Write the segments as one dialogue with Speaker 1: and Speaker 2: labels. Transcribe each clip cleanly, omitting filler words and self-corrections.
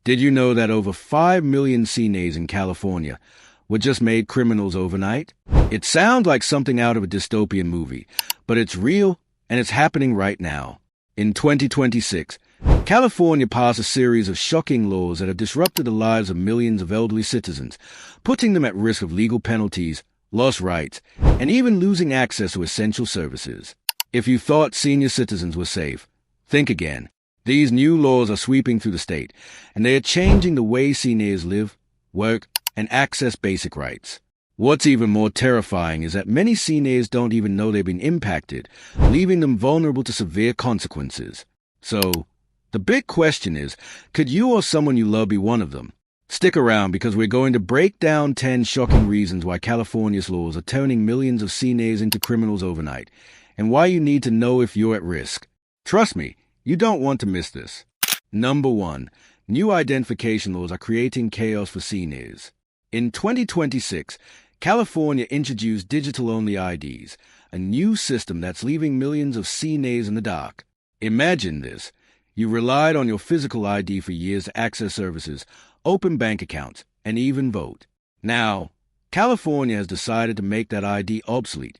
Speaker 1: Did you know that over 5 million CNAs in California were just made criminals overnight? It sounds like something out of a dystopian movie, but it's real and it's happening right now. In 2026, California passed a series of shocking laws that have disrupted the lives of millions of elderly citizens, putting them at risk of legal penalties, lost rights, and even losing access to essential services. If you thought senior citizens were safe, think again. These new laws are sweeping through the state, and they are changing the way CNAs live, work, and access basic rights. What's even more terrifying is that many CNAs don't even know they've been impacted, leaving them vulnerable to severe consequences. So, the big question is, could you or someone you love be one of them? Stick around because we're going to break down 10 shocking reasons why California's laws are turning millions of CNAs into criminals overnight, and why you need to know if you're at risk. Trust me, you don't want to miss this. Number 1. New identification laws are creating chaos for CNAs. In 2026, California introduced digital-only IDs, a new system that's leaving millions of CNAs in the dark. Imagine this. You relied on your physical ID for years to access services, open bank accounts, and even vote. Now, California has decided to make that ID obsolete,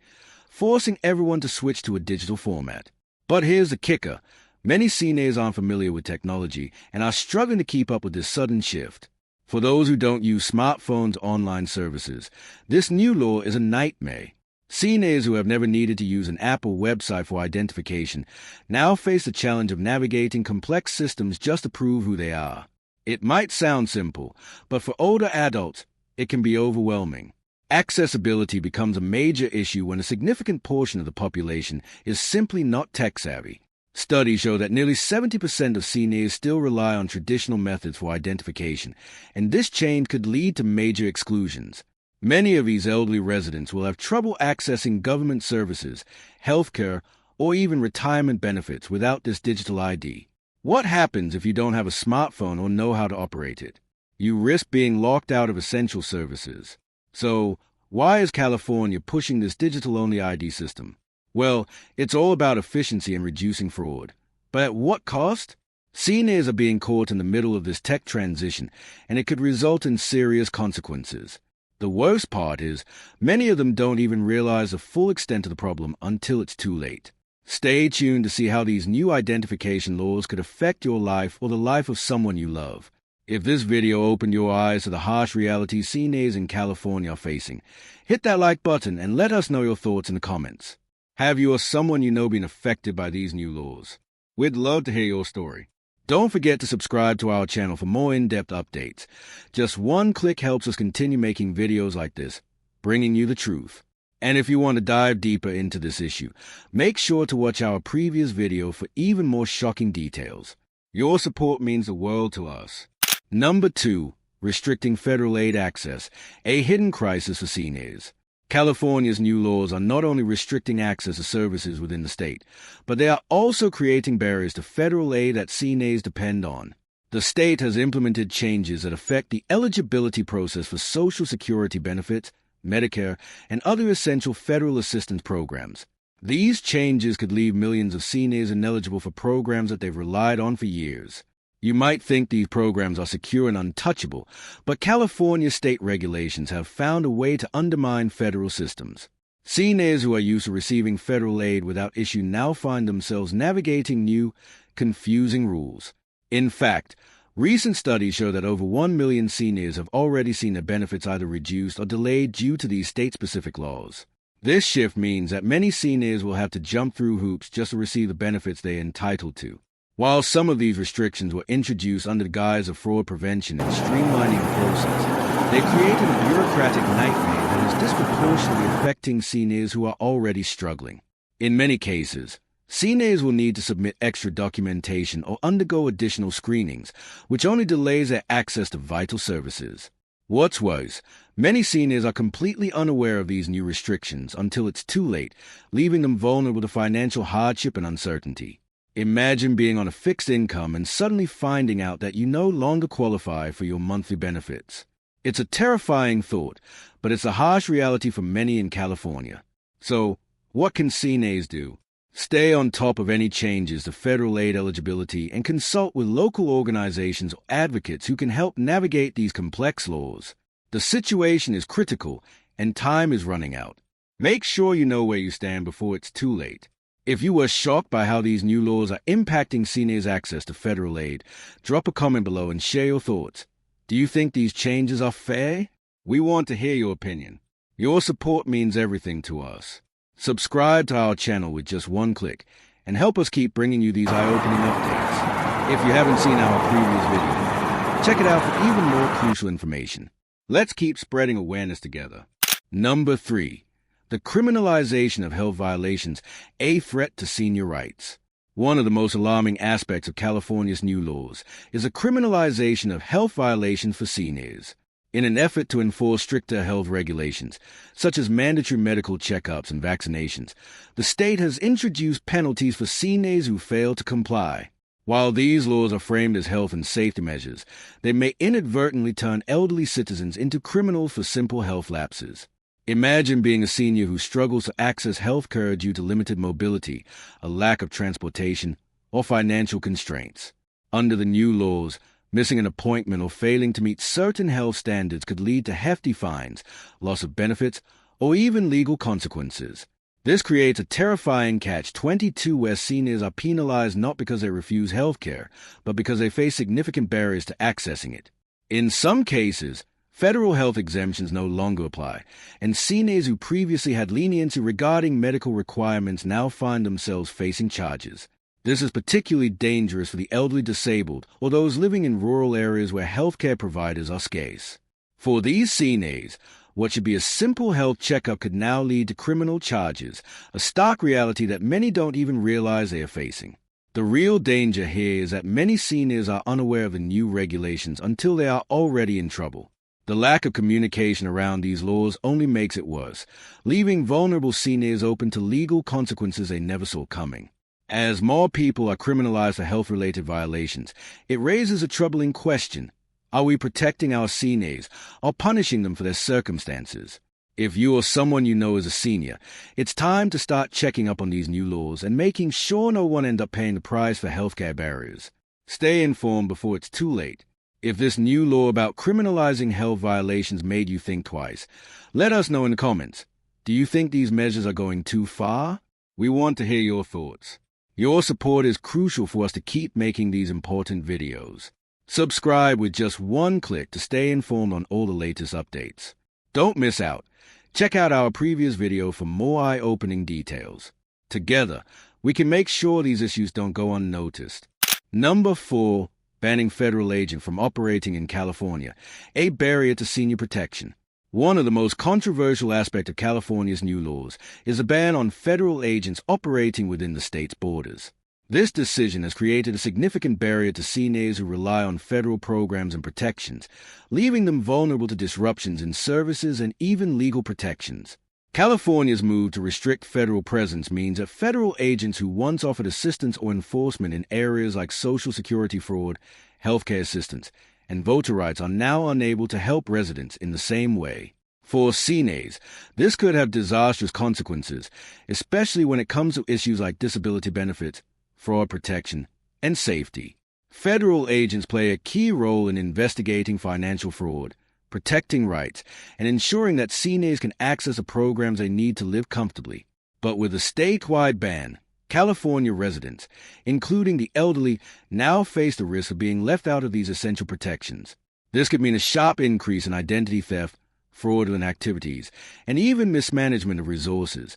Speaker 1: forcing everyone to switch to a digital format. But here's the kicker. Many CNAs aren't familiar with technology and are struggling to keep up with this sudden shift. For those who don't use smartphones or online services, this new law is a nightmare. CNAs who have never needed to use an app or website for identification now face the challenge of navigating complex systems just to prove who they are. It might sound simple, but for older adults, it can be overwhelming. Accessibility becomes a major issue when a significant portion of the population is simply not tech-savvy. Studies show that nearly 70% of CNAs still rely on traditional methods for identification, and this change could lead to major exclusions. Many of these elderly residents will have trouble accessing government services, healthcare, or even retirement benefits without this digital ID. What happens if you don't have a smartphone or know how to operate it? You risk being locked out of essential services. So, why is California pushing this digital-only ID system? Well, it's all about efficiency and reducing fraud. But at what cost? CNAs are being caught in the middle of this tech transition, and it could result in serious consequences. The worst part is, many of them don't even realize the full extent of the problem until it's too late. Stay tuned to see how these new identification laws could affect your life or the life of someone you love. If this video opened your eyes to the harsh reality CNAs in California are facing, hit that like button and let us know your thoughts in the comments. Have you or someone you know been affected by these new laws? We'd love to hear your story. Don't forget to subscribe to our channel for more in-depth updates. Just one click helps us continue making videos like this, bringing you the truth. And if you want to dive deeper into this issue, make sure to watch our previous video for even more shocking details. Your support means the world to us. Number 2. Restricting federal aid access, a hidden crisis for CNAs. California's new laws are not only restricting access to services within the state, but they are also creating barriers to federal aid that CNAs depend on. The state has implemented changes that affect the eligibility process for Social Security benefits, Medicare, and other essential federal assistance programs. These changes could leave millions of CNAs ineligible for programs that they've relied on for years. You might think these programs are secure and untouchable, but California state regulations have found a way to undermine federal systems. CNAs who are used to receiving federal aid without issue now find themselves navigating new, confusing rules. In fact, recent studies show that over 1 million CNAs have already seen their benefits either reduced or delayed due to these state-specific laws. This shift means that many CNAs will have to jump through hoops just to receive the benefits they are entitled to. While some of these restrictions were introduced under the guise of fraud prevention and streamlining the process, they created a bureaucratic nightmare that is disproportionately affecting CNAs who are already struggling. In many cases, CNAs will need to submit extra documentation or undergo additional screenings, which only delays their access to vital services. What's worse, many CNAs are completely unaware of these new restrictions until it's too late, leaving them vulnerable to financial hardship and uncertainty. Imagine being on a fixed income and suddenly finding out that you no longer qualify for your monthly benefits. It's a terrifying thought, but it's a harsh reality for many in California. So, what can CNAs do? Stay on top of any changes to federal aid eligibility and consult with local organizations or advocates who can help navigate these complex laws. The situation is critical and time is running out. Make sure you know where you stand before it's too late. If you were shocked by how these new laws are impacting seniors' access to federal aid, drop a comment below and share your thoughts. Do you think these changes are fair? We want to hear your opinion. Your support means everything to us. Subscribe to our channel with just one click and help us keep bringing you these eye-opening updates. If you haven't seen our previous video, check it out for even more crucial information. Let's keep spreading awareness together. Number 3. The criminalization of health violations, a threat to senior rights. One of the most alarming aspects of California's new laws is the criminalization of health violations for seniors. In an effort to enforce stricter health regulations, such as mandatory medical checkups and vaccinations, the state has introduced penalties for seniors who fail to comply. While these laws are framed as health and safety measures, they may inadvertently turn elderly citizens into criminals for simple health lapses. Imagine being a senior who struggles to access health care due to limited mobility, a lack of transportation, or financial constraints. Under the new laws, missing an appointment or failing to meet certain health standards could lead to hefty fines, loss of benefits, or even legal consequences. This creates a terrifying catch-22 where seniors are penalized not because they refuse health care, but because they face significant barriers to accessing it. In some cases, federal health exemptions no longer apply, and seniors who previously had leniency regarding medical requirements now find themselves facing charges. This is particularly dangerous for the elderly disabled or those living in rural areas where healthcare providers are scarce. For these seniors, what should be a simple health checkup could now lead to criminal charges, a stark reality that many don't even realize they are facing. The real danger here is that many seniors are unaware of the new regulations until they are already in trouble. The lack of communication around these laws only makes it worse, leaving vulnerable seniors open to legal consequences they never saw coming. As more people are criminalized for health-related violations, it raises a troubling question. Are we protecting our seniors or punishing them for their circumstances? If you or someone you know is a senior, it's time to start checking up on these new laws and making sure no one ends up paying the price for healthcare barriers. Stay informed before it's too late. If this new law about criminalizing health violations made you think twice, let us know in the comments. Do you think these measures are going too far? We want to hear your thoughts. Your support is crucial for us to keep making these important videos. Subscribe with just one click to stay informed on all the latest updates. Don't miss out. Check out our previous video for more eye-opening details. Together, we can make sure these issues don't go unnoticed. Number 4. Banning federal agents from operating in California, a barrier to senior protection. One of the most controversial aspects of California's new laws is a ban on federal agents operating within the state's borders. This decision has created a significant barrier to seniors who rely on federal programs and protections, leaving them vulnerable to disruptions in services and even legal protections. California's move to restrict federal presence means that federal agents who once offered assistance or enforcement in areas like Social Security fraud, healthcare assistance, and voter rights are now unable to help residents in the same way. For seniors, this could have disastrous consequences, especially when it comes to issues like disability benefits, fraud protection, and safety. Federal agents play a key role in investigating financial fraud, protecting rights, and ensuring that seniors can access the programs they need to live comfortably. But with a statewide ban, California residents, including the elderly, now face the risk of being left out of these essential protections. This could mean a sharp increase in identity theft, fraudulent activities, and even mismanagement of resources,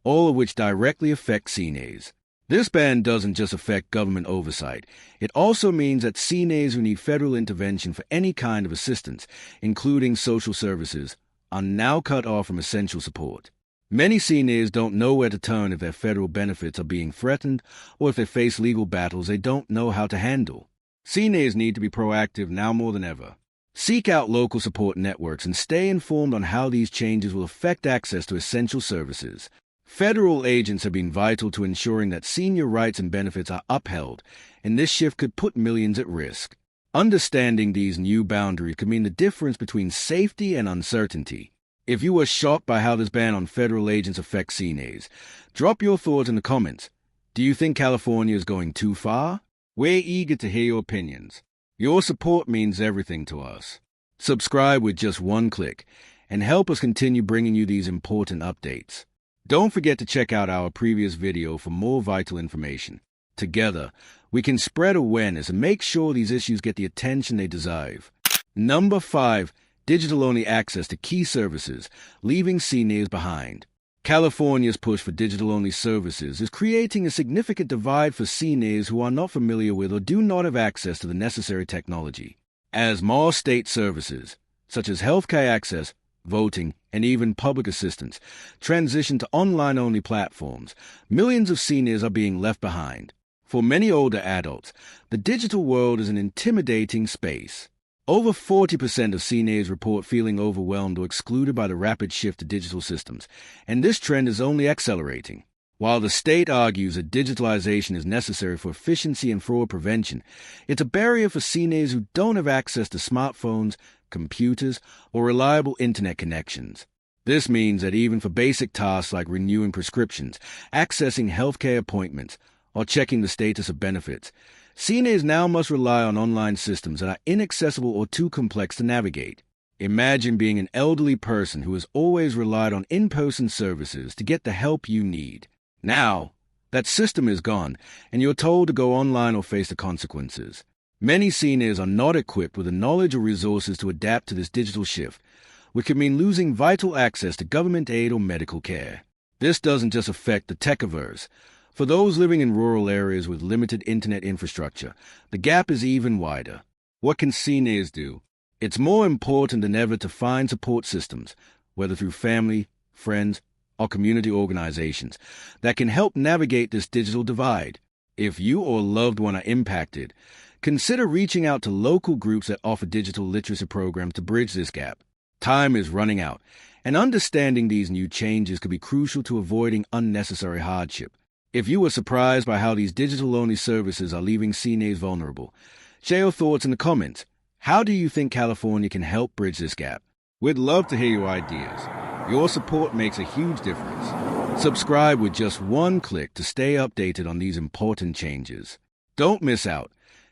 Speaker 1: all of which directly affect seniors. This ban doesn't just affect government oversight. It also means that seniors who need federal intervention for any kind of assistance, including social services, are now cut off from essential support. Many seniors don't know where to turn if their federal benefits are being threatened or if they face legal battles they don't know how to handle. Seniors need to be proactive now more than ever. Seek out local support networks and stay informed on how these changes will affect access to essential services. Federal agents have been vital to ensuring that senior rights and benefits are upheld, and this shift could put millions at risk. Understanding these new boundaries could mean the difference between safety and uncertainty. If you were shocked by how this ban on federal agents affects seniors, drop your thoughts in the comments. Do you think California is going too far? We're eager to hear your opinions. Your support means everything to us. Subscribe with just one click and help us continue bringing you these important updates. Don't forget to check out our previous video for more vital information. Together, we can spread awareness and make sure these issues get the attention they deserve. Number 5. Digital-only access to key services, leaving seniors behind. California's push for digital-only services is creating a significant divide for seniors who are not familiar with or do not have access to the necessary technology. As more state services, such as healthcare access, voting, and even public assistance, transition to online-only platforms, millions of seniors are being left behind. For many older adults, the digital world is an intimidating space. Over 40% of seniors report feeling overwhelmed or excluded by the rapid shift to digital systems, and this trend is only accelerating. While the state argues that digitalization is necessary for efficiency and fraud prevention, it's a barrier for seniors who don't have access to smartphones, computers, or reliable internet connections. This means that even for basic tasks like renewing prescriptions, accessing healthcare appointments, or checking the status of benefits, seniors now must rely on online systems that are inaccessible or too complex to navigate. Imagine being an elderly person who has always relied on in-person services to get the help you need. Now, that system is gone, and you're told to go online or face the consequences. Many seniors are not equipped with the knowledge or resources to adapt to this digital shift, which could mean losing vital access to government aid or medical care. This doesn't just affect the tech-averse. For those living in rural areas with limited internet infrastructure, the gap is even wider. What can seniors do? It's more important than ever to find support systems, whether through family, friends, or community organizations, that can help navigate this digital divide. If you or a loved one are impacted, consider reaching out to local groups that offer digital literacy programs to bridge this gap. Time is running out, and understanding these new changes could be crucial to avoiding unnecessary hardship. If you were surprised by how these digital-only services are leaving seniors vulnerable, share your thoughts in the comments. How do you think California can help bridge this gap? We'd love to hear your ideas. Your support makes a huge difference. Subscribe with just one click to stay updated on these important changes. Don't miss out.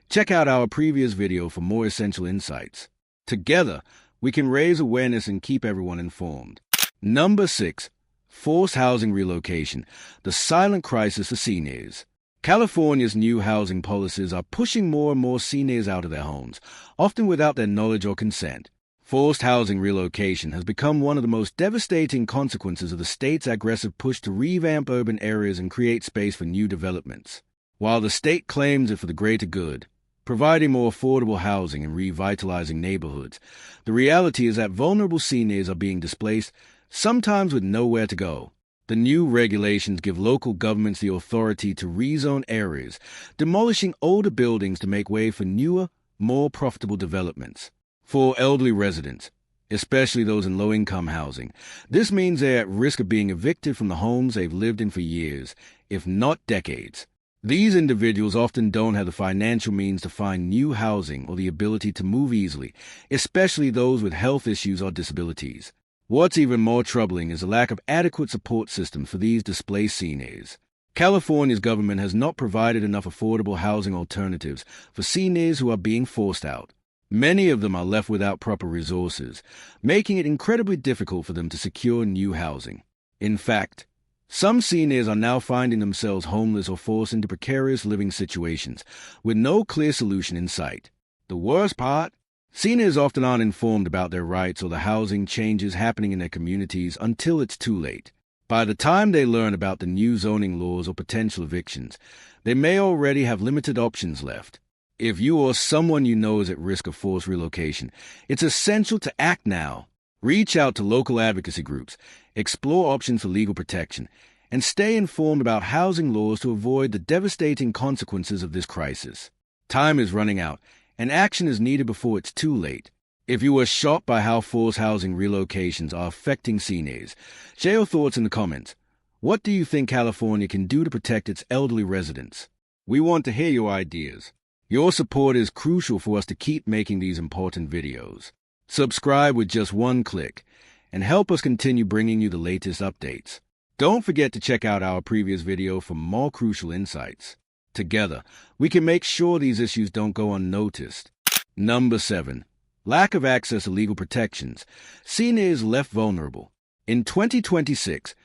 Speaker 1: Check out our previous video for more essential insights. Together, we can raise awareness and keep everyone informed. Number 6. Forced housing relocation, the silent crisis for seniors. California's new housing policies are pushing more and more seniors out of their homes, often without their knowledge or consent. Forced housing relocation has become one of the most devastating consequences of the state's aggressive push to revamp urban areas and create space for new developments. While the state claims it for the greater good, providing more affordable housing and revitalizing neighborhoods, the reality is that vulnerable seniors are being displaced, sometimes with nowhere to go. The new regulations give local governments the authority to rezone areas, demolishing older buildings to make way for newer, more profitable developments. For elderly residents, especially those in low-income housing, this means they're at risk of being evicted from the homes they've lived in for years, if not decades. These individuals often don't have the financial means to find new housing or the ability to move easily, especially those with health issues or disabilities. What's even more troubling is the lack of adequate support systems for these displaced seniors. California's government has not provided enough affordable housing alternatives for seniors who are being forced out. Many of them are left without proper resources, making it incredibly difficult for them to secure new housing. In fact, some seniors are now finding themselves homeless or forced into precarious living situations, with no clear solution in sight. The worst part? Seniors often aren't informed about their rights or the housing changes happening in their communities until it's too late. By the time they learn about the new zoning laws or potential evictions, they may already have limited options left. If you or someone you know is at risk of forced relocation, it's essential to act now. Reach out to local advocacy groups, explore options for legal protection, and stay informed about housing laws to avoid the devastating consequences of this crisis. Time is running out, and action is needed before it's too late. If you were shocked by how forced housing relocations are affecting seniors, share your thoughts in the comments. What do you think California can do to protect its elderly residents? We want to hear your ideas. Your support is crucial for us to keep making these important videos. Subscribe with just one click, and help us continue bringing you the latest updates. Don't forget to check out our previous video for more crucial insights. Together, we can make sure these issues don't go unnoticed. Number 7. Lack of access to legal protections. Seniors left vulnerable. In 2026,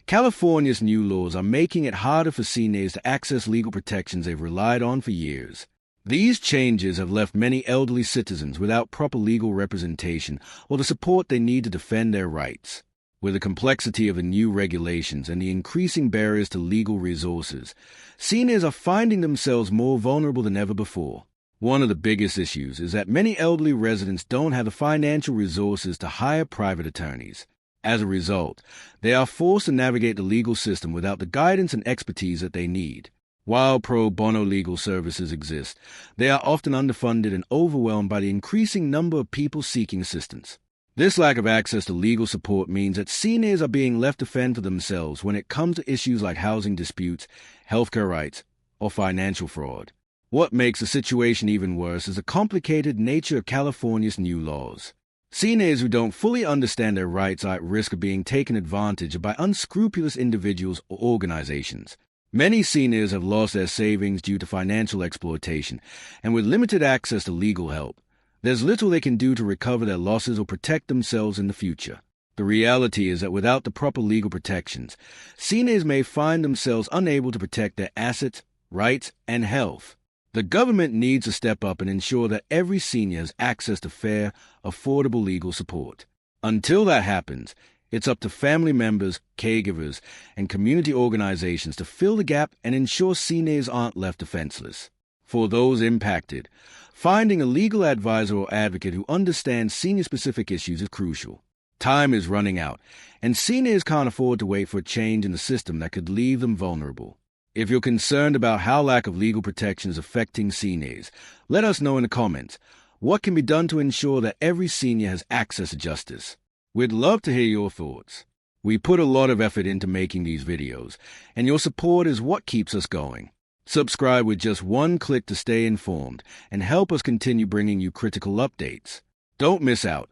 Speaker 1: California's new laws are making it harder for seniors to access legal protections they've relied on for years. These changes have left many elderly citizens without proper legal representation or the support they need to defend their rights. With the complexity of the new regulations and the increasing barriers to legal resources, seniors are finding themselves more vulnerable than ever before. One of the biggest issues is that many elderly residents don't have the financial resources to hire private attorneys. As a result, they are forced to navigate the legal system without the guidance and expertise that they need. While pro bono legal services exist, they are often underfunded and overwhelmed by the increasing number of people seeking assistance. This lack of access to legal support means that seniors are being left to fend for themselves when it comes to issues like housing disputes, healthcare rights, or financial fraud. What makes the situation even worse is the complicated nature of California's new laws. Seniors who don't fully understand their rights are at risk of being taken advantage of by unscrupulous individuals or organizations. Many seniors have lost their savings due to financial exploitation, and with limited access to legal help, there's little they can do to recover their losses or protect themselves in the future. The reality is that without the proper legal protections, seniors may find themselves unable to protect their assets, rights, and health. The government needs to step up and ensure that every senior has access to fair, affordable legal support. Until that happens, it's up to family members, caregivers, and community organizations to fill the gap and ensure seniors aren't left defenseless. For those impacted, finding a legal advisor or advocate who understands senior-specific issues is crucial. Time is running out, and seniors can't afford to wait for a change in the system that could leave them vulnerable. If you're concerned about how lack of legal protection is affecting seniors, let us know in the comments. What can be done to ensure that every senior has access to justice? We'd love to hear your thoughts. We put a lot of effort into making these videos, and your support is what keeps us going. Subscribe with just one click to stay informed and help us continue bringing you critical updates. Don't miss out.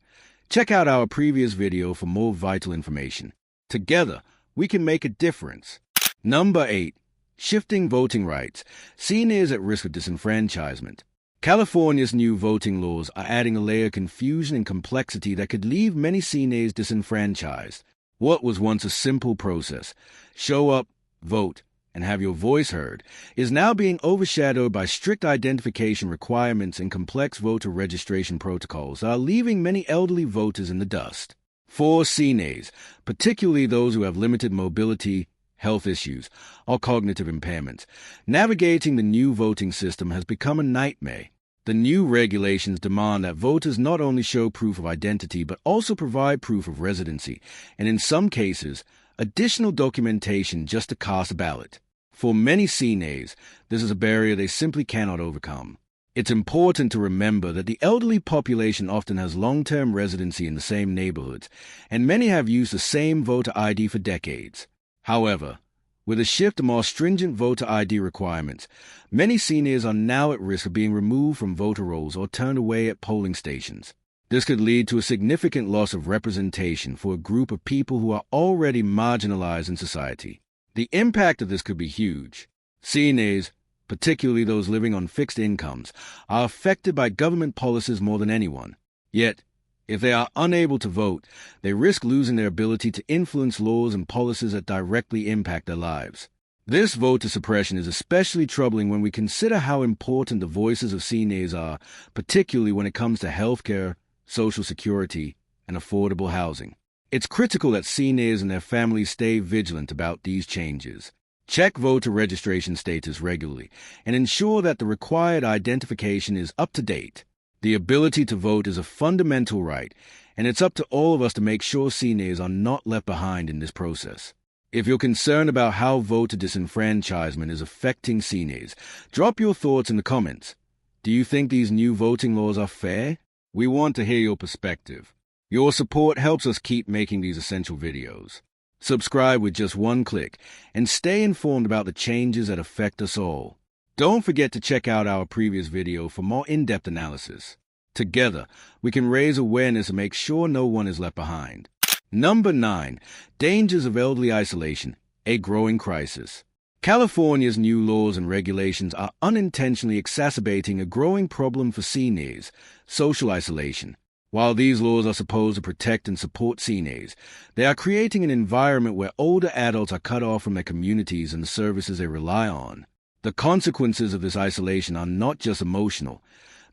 Speaker 1: Check out our previous video for more vital information. Together, we can make a difference. Number 8. Shifting voting rights. Seniors at risk of disenfranchisement. California's new voting laws are adding a layer of confusion and complexity that could leave many seniors disenfranchised. What was once a simple process, show up, vote, and have your voice heard, is now being overshadowed by strict identification requirements and complex voter registration protocols that are leaving many elderly voters in the dust. For seniors, particularly those who have limited mobility, health issues, or cognitive impairments, navigating the new voting system has become a nightmare. The new regulations demand that voters not only show proof of identity but also provide proof of residency, and in some cases, additional documentation just to cast a ballot. For many seniors, this is a barrier they simply cannot overcome. It's important to remember that the elderly population often has long-term residency in the same neighborhoods, and many have used the same voter ID for decades. However, with a shift to more stringent voter ID requirements, many seniors are now at risk of being removed from voter rolls or turned away at polling stations. This could lead to a significant loss of representation for a group of people who are already marginalized in society. The impact of this could be huge. Seniors, particularly those living on fixed incomes, are affected by government policies more than anyone. Yet, if they are unable to vote, they risk losing their ability to influence laws and policies that directly impact their lives. This voter suppression is especially troubling when we consider how important the voices of seniors are, particularly when it comes to healthcare, Social Security, and affordable housing. It's critical that seniors and their families stay vigilant about these changes. Check voter registration status regularly and ensure that the required identification is up to date. The ability to vote is a fundamental right, and it's up to all of us to make sure seniors are not left behind in this process. If you're concerned about how voter disenfranchisement is affecting seniors, drop your thoughts in the comments. Do you think these new voting laws are fair? We want to hear your perspective. Your support helps us keep making these essential videos. Subscribe with just one click and stay informed about the changes that affect us all. Don't forget to check out our previous video for more in-depth analysis. Together, we can raise awareness and make sure no one is left behind. Number 9. Dangers of elderly isolation, a growing crisis. California's new laws and regulations are unintentionally exacerbating a growing problem for seniors, social isolation. While these laws are supposed to protect and support seniors, they are creating an environment where older adults are cut off from their communities and the services they rely on. The consequences of this isolation are not just emotional.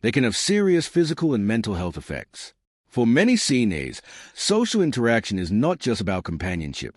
Speaker 1: They can have serious physical and mental health effects. For many seniors, social interaction is not just about companionship.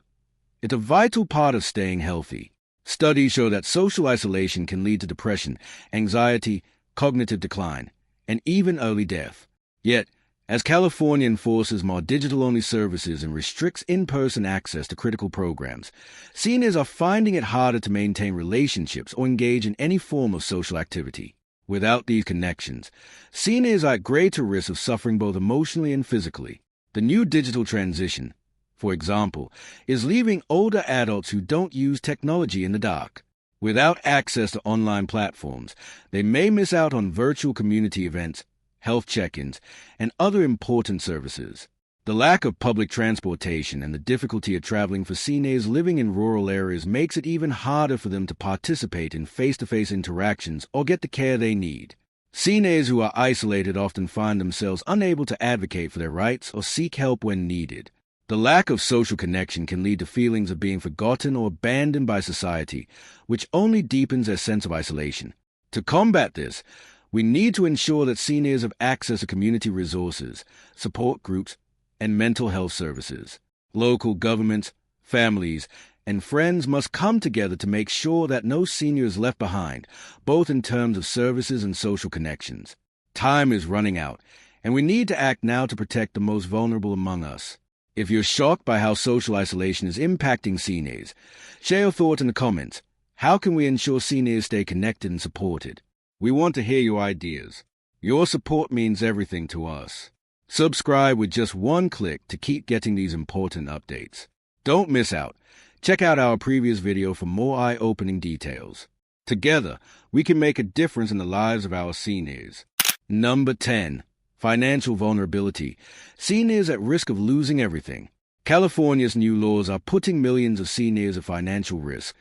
Speaker 1: It's a vital part of staying healthy. Studies show that social isolation can lead to depression, anxiety, cognitive decline, and even early death. Yet, as California enforces more digital-only services and restricts in-person access to critical programs, seniors are finding it harder to maintain relationships or engage in any form of social activity. Without these connections, seniors are at greater risk of suffering both emotionally and physically. The new digital transition, for example, is leaving older adults who don't use technology in the dark. Without access to online platforms, they may miss out on virtual community events, health check-ins, and other important services. The lack of public transportation and the difficulty of traveling for seniors living in rural areas makes it even harder for them to participate in face-to-face interactions or get the care they need. Seniors who are isolated often find themselves unable to advocate for their rights or seek help when needed. The lack of social connection can lead to feelings of being forgotten or abandoned by society, which only deepens their sense of isolation. To combat this, we need to ensure that seniors have access to community resources, support groups, and mental health services. Local governments, families, and friends must come together to make sure that no senior is left behind, both in terms of services and social connections. Time is running out, and we need to act now to protect the most vulnerable among us. If you're shocked by how social isolation is impacting seniors, share your thoughts in the comments. How can we ensure seniors stay connected and supported? We want to hear your ideas. Your support means everything to us. Subscribe with just one click to keep getting these important updates. Don't miss out. Check out our previous video for more eye-opening details. Together, we can make a difference in the lives of our seniors. Number 10. Financial vulnerability. Seniors at risk of losing everything. California's new laws are putting millions of seniors at financial risk,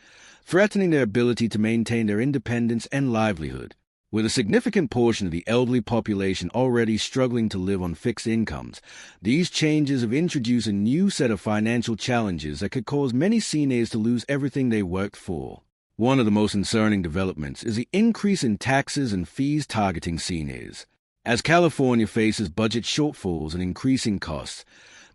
Speaker 1: threatening their ability to maintain their independence and livelihood. With a significant portion of the elderly population already struggling to live on fixed incomes, these changes have introduced a new set of financial challenges that could cause many seniors to lose everything they worked for. One of the most concerning developments is the increase in taxes and fees targeting seniors. As California faces budget shortfalls and increasing costs,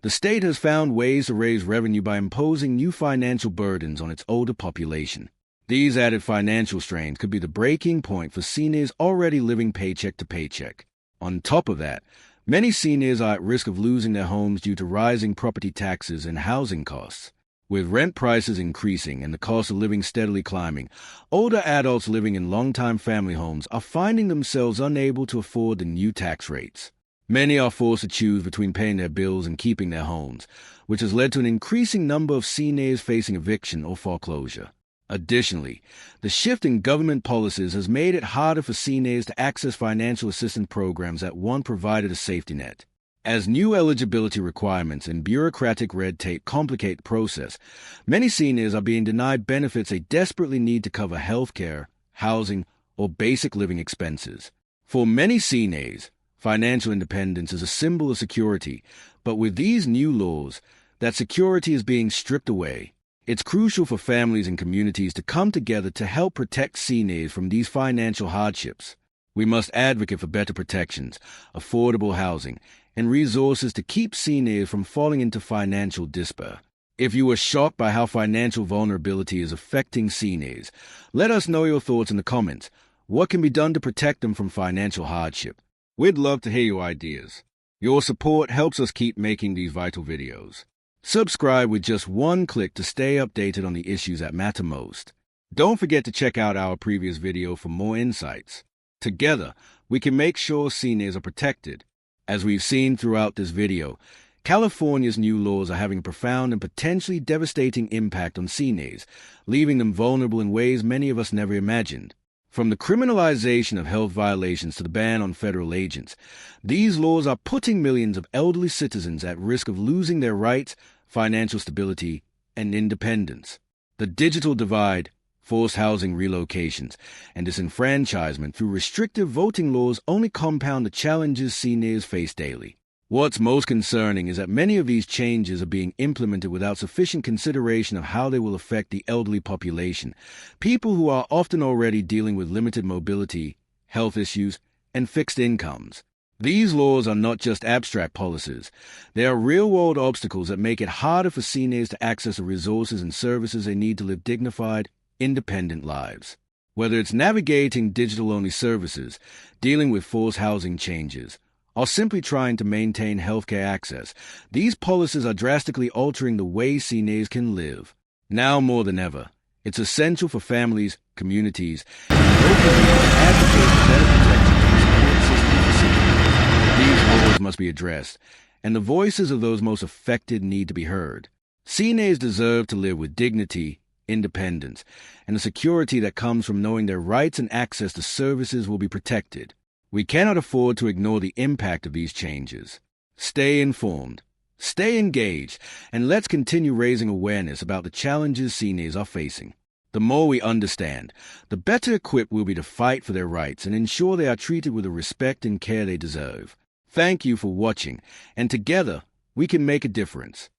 Speaker 1: the state has found ways to raise revenue by imposing new financial burdens on its older population. These added financial strains could be the breaking point for seniors already living paycheck to paycheck. On top of that, many seniors are at risk of losing their homes due to rising property taxes and housing costs. With rent prices increasing and the cost of living steadily climbing, older adults living in long-time family homes are finding themselves unable to afford the new tax rates. Many are forced to choose between paying their bills and keeping their homes, which has led to an increasing number of seniors facing eviction or foreclosure. Additionally, the shift in government policies has made it harder for seniors to access financial assistance programs that once provided a safety net. As new eligibility requirements and bureaucratic red tape complicate the process, many seniors are being denied benefits they desperately need to cover health care, housing, or basic living expenses. For many seniors, financial independence is a symbol of security, but with these new laws, that security is being stripped away. It's crucial for families and communities to come together to help protect seniors from these financial hardships. We must advocate for better protections, affordable housing, and resources to keep seniors from falling into financial despair. If you are shocked by how financial vulnerability is affecting seniors, let us know your thoughts in the comments. What can be done to protect them from financial hardship? We'd love to hear your ideas. Your support helps us keep making these vital videos. Subscribe with just one click to stay updated on the issues that matter most. Don't forget to check out our previous video for more insights. Together, we can make sure seniors are protected. As we've seen throughout this video, California's new laws are having a profound and potentially devastating impact on seniors, leaving them vulnerable in ways many of us never imagined. From the criminalization of health violations to the ban on federal agents, these laws are putting millions of elderly citizens at risk of losing their rights, financial stability, and independence. The digital divide, forced housing relocations, and disenfranchisement through restrictive voting laws only compound the challenges seniors face daily. What's most concerning is that many of these changes are being implemented without sufficient consideration of how they will affect the elderly population, people who are often already dealing with limited mobility, health issues, and fixed incomes. These laws are not just abstract policies. They are real-world obstacles that make it harder for seniors to access the resources and services they need to live dignified, independent lives. Whether it's navigating digital-only services, dealing with forced housing changes, or simply trying to maintain healthcare access, these policies are drastically altering the way seniors can live. Now more than ever, it's essential for families, communities, and local leaders to advocate for better protection and support systems for seniors. These laws must be addressed, and the voices of those most affected need to be heard. Seniors deserve to live with dignity, independence, and the security that comes from knowing their rights and access to services will be protected. We cannot afford to ignore the impact of these changes. Stay informed, stay engaged, and let's continue raising awareness about the challenges seniors are facing. The more we understand, the better equipped we'll be to fight for their rights and ensure they are treated with the respect and care they deserve. Thank you for watching, and together we can make a difference.